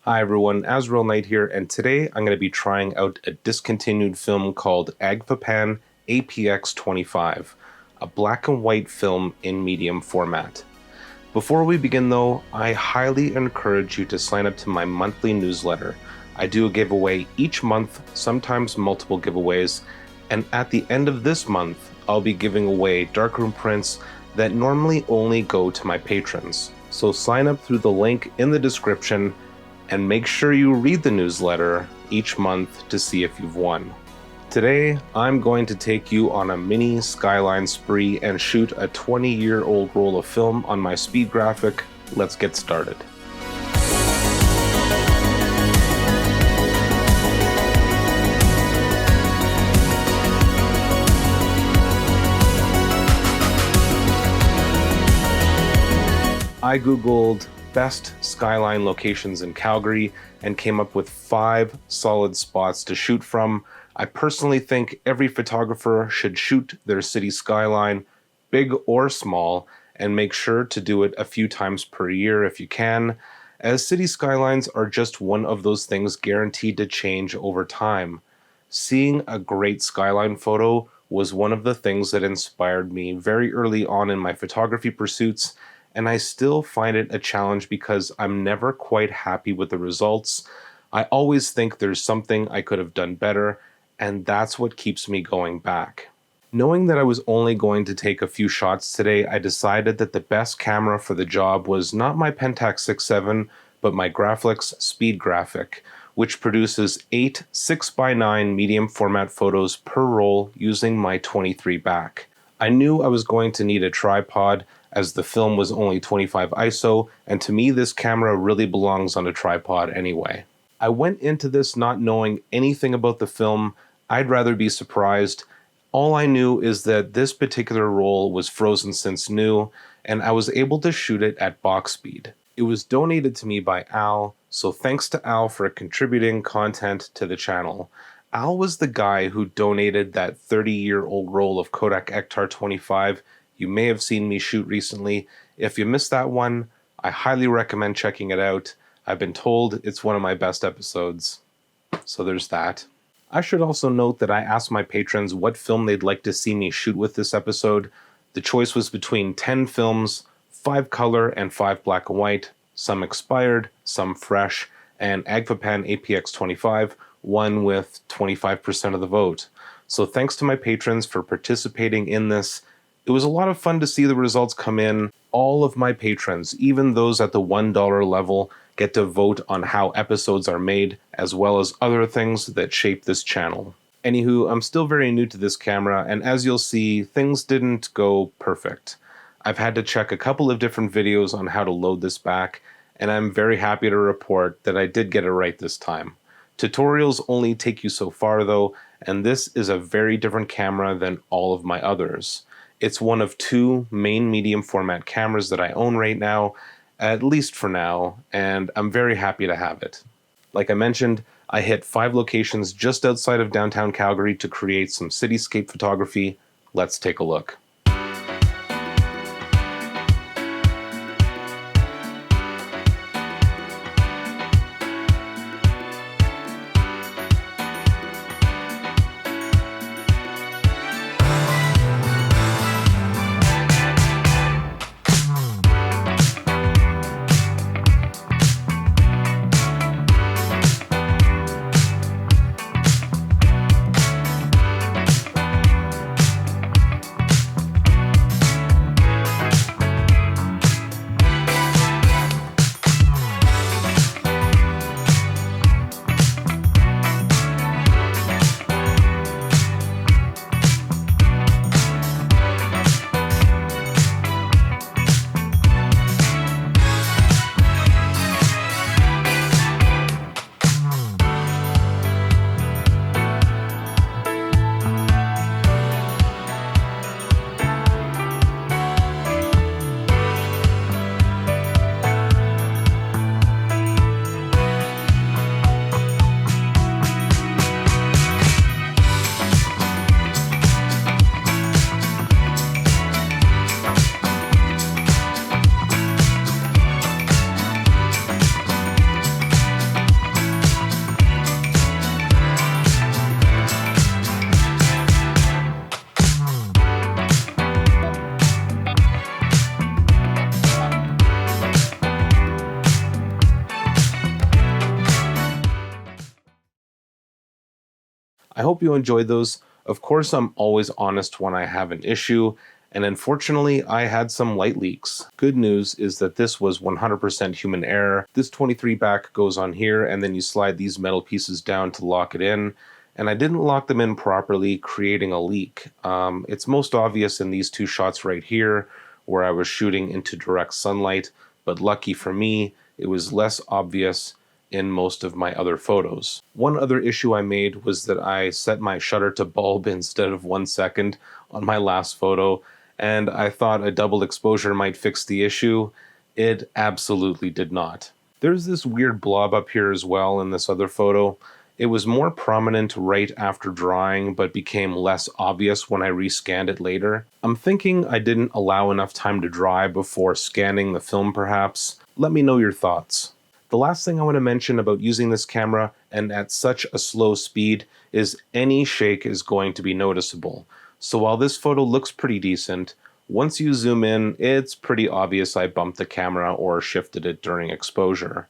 Hi everyone, Azriel Knight here, and today I'm going to be trying out a discontinued film called Agfapan APX25, a black and white film in medium format. Before we begin though, I highly encourage you to sign up to my monthly newsletter. I do a giveaway each month, sometimes multiple giveaways, and at the end of this month, I'll be giving away darkroom prints that normally only go to my patrons. So sign up through the link in the description and make sure you read the newsletter each month to see if you've won. Today, I'm going to take you on a mini Skyline spree and shoot a 20-year-old roll of film on my speed graphic. Let's get started. I googled best Skyline locations in Calgary and came up with 5 solid spots to shoot from. I personally think every photographer should shoot their city skyline, big or small, and make sure to do it a few times per year if you can, as city skylines are just one of those things guaranteed to change over time. Seeing a great skyline photo was one of the things that inspired me very early on in my photography pursuits, and I still find it a challenge because I'm never quite happy with the results. I always think there's something I could have done better, and that's what keeps me going back. Knowing that I was only going to take a few shots today, I decided that the best camera for the job was not my Pentax 6.7, but my Graflex Speed Graphic, which produces 8 6x9 medium format photos per roll using my 23 back. I knew I was going to need a tripod as the film was only 25 ISO, and to me this camera really belongs on a tripod anyway. I went into this not knowing anything about the film. I'd rather be surprised. All I knew is that this particular roll was frozen since new, and I was able to shoot it at box speed. It was donated to me by Al, so thanks to Al for contributing content to the channel. Al was the guy who donated that 30-year-old roll of Kodak Ektar 25 you may have seen me shoot recently. If you missed that one, I highly recommend checking it out. I've been told it's one of my best episodes. So there's that. I should also note that I asked my patrons what film they'd like to see me shoot with this episode. The choice was between 10 films, 5 color and 5 black and white, some expired, some fresh, and Agfapan APX25 won with 25% of the vote. So thanks to my patrons for participating in this. It was a lot of fun to see the results come in. All of my patrons, even those at the $1 level, get to vote on how episodes are made, as well as other things that shape this channel. Anywho, I'm still very new to this camera, and as you'll see, things didn't go perfect. I've had to check a couple of different videos on how to load this back, and I'm very happy to report that I did get it right this time. Tutorials only take you so far though, and this is a very different camera than all of my others. It's one of 2 main medium format cameras that I own right now, at least for now, and I'm very happy to have it. Like I mentioned, I hit 5 locations just outside of downtown Calgary to create some cityscape photography. Let's take a look. I hope you enjoyed those. Of course, I'm always honest when I have an issue, and unfortunately, I had some light leaks. Good news is that this was 100% human error. This 23 back goes on here, and then you slide these metal pieces down to lock it in, and I didn't lock them in properly, creating a leak. It's most obvious in these two shots right here, where I was shooting into direct sunlight, but lucky for me, it was less obvious in most of my other photos. One other issue I made was that I set my shutter to bulb instead of 1 second on my last photo, and I thought a double exposure might fix the issue. It absolutely did not. There's this weird blob up here as well in this other photo. It was more prominent right after drying, but became less obvious when I rescanned it later. I'm thinking I didn't allow enough time to dry before scanning the film perhaps. Let me know your thoughts. The last thing I want to mention about using this camera and at such a slow speed is any shake is going to be noticeable. So while this photo looks pretty decent, once you zoom in, it's pretty obvious I bumped the camera or shifted it during exposure.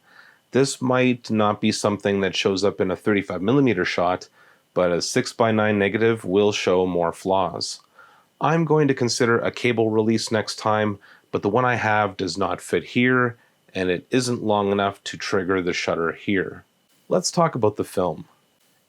This might not be something that shows up in a 35mm shot, but a 6x9 negative will show more flaws. I'm going to consider a cable release next time, but the one I have does not fit here, and it isn't long enough to trigger the shutter here. Let's talk about the film.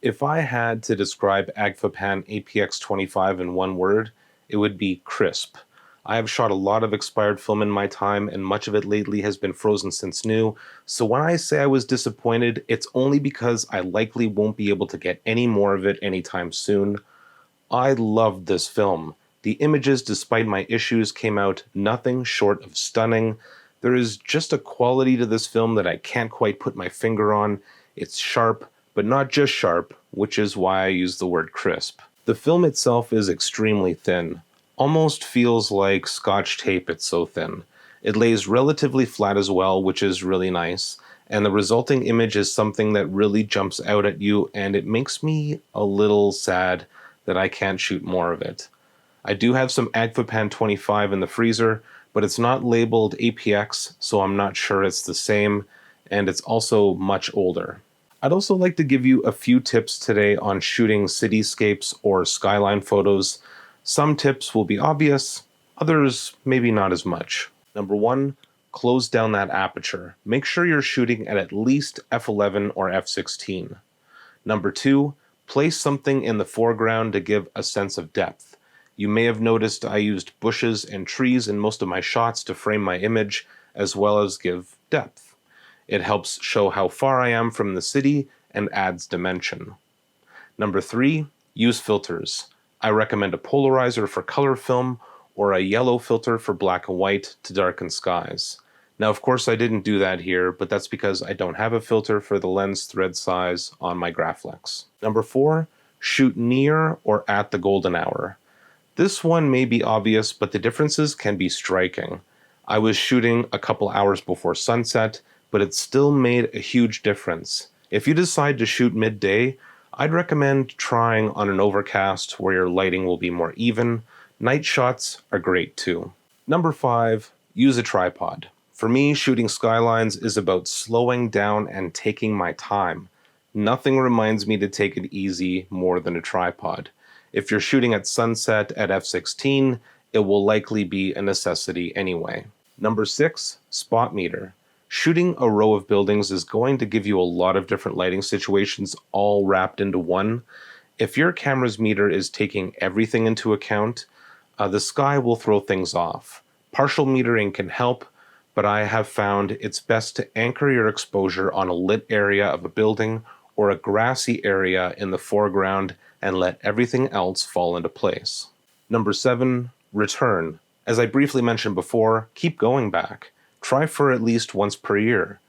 If I had to describe Agfapan APX25 in one word, it would be crisp. I have shot a lot of expired film in my time, and much of it lately has been frozen since new, so when I say I was disappointed, it's only because I likely won't be able to get any more of it anytime soon. I loved this film. The images, despite my issues, came out nothing short of stunning. There is just a quality to this film that I can't quite put my finger on. It's sharp, but not just sharp, which is why I use the word crisp. The film itself is extremely thin. Almost feels like Scotch tape, it's so thin. It lays relatively flat as well, which is really nice, and the resulting image is something that really jumps out at you, and it makes me a little sad that I can't shoot more of it. I do have some Agfapan 25 in the freezer, but it's not labeled APX, so I'm not sure it's the same, and it's also much older. I'd also like to give you a few tips today on shooting cityscapes or skyline photos. Some tips will be obvious, others maybe not as much. Number 1, close down that aperture. Make sure you're shooting at least f11 or f16. Number 2, place something in the foreground to give a sense of depth. You may have noticed I used bushes and trees in most of my shots to frame my image, as well as give depth. It helps show how far I am from the city and adds dimension. Number 3, use filters. I recommend a polarizer for color film or a yellow filter for black and white to darken skies. Now, of course, I didn't do that here, but that's because I don't have a filter for the lens thread size on my Graflex. Number 4, shoot near or at the golden hour. This one may be obvious, but the differences can be striking. I was shooting a couple hours before sunset, but it still made a huge difference. If you decide to shoot midday, I'd recommend trying on an overcast where your lighting will be more even. Night shots are great too. Number 5, use a tripod. For me, shooting skylines is about slowing down and taking my time. Nothing reminds me to take it easy more than a tripod. If you're shooting at sunset at f16, it will likely be a necessity anyway. Number 6, spot meter. Shooting a row of buildings is going to give you a lot of different lighting situations all wrapped into one. If your camera's meter is taking everything into account, the sky will throw things off. Partial metering can help, but I have found it's best to anchor your exposure on a lit area of a building or a grassy area in the foreground and let everything else fall into place. Number 7, return. As I briefly mentioned before, keep going back. Try for at least once per year.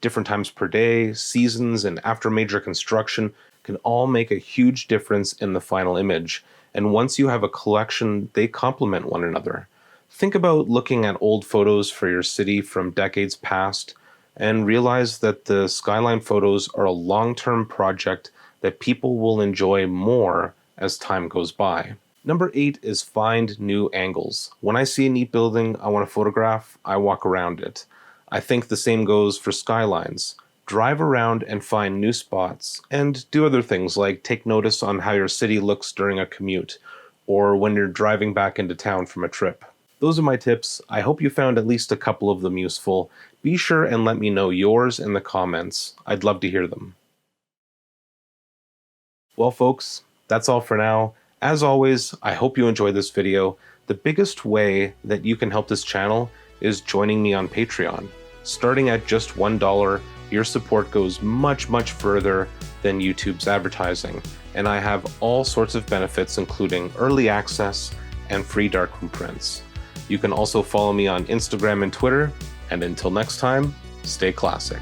Different times per day, seasons, and after major construction can all make a huge difference in the final image, and once you have a collection, they complement one another. Think about looking at old photos for your city from decades past and realize that the skyline photos are a long-term project that people will enjoy more as time goes by. Number 8 is find new angles. When I see a neat building I want to photograph, I walk around it. I think the same goes for skylines. drive around and find new spots, and do other things like take notice on how your city looks during a commute, or when you're driving back into town from a trip. Those are my tips. I hope you found at least a couple of them useful. Be sure and let me know yours in the comments. I'd love to hear them. Well, folks, that's all for now. As always, I hope you enjoyed this video. The biggest way that you can help this channel is joining me on Patreon. Starting at just $1, your support goes much, much further than YouTube's advertising. And I have all sorts of benefits, including early access and free darkroom prints. You can also follow me on Instagram and Twitter. And until next time, stay classic.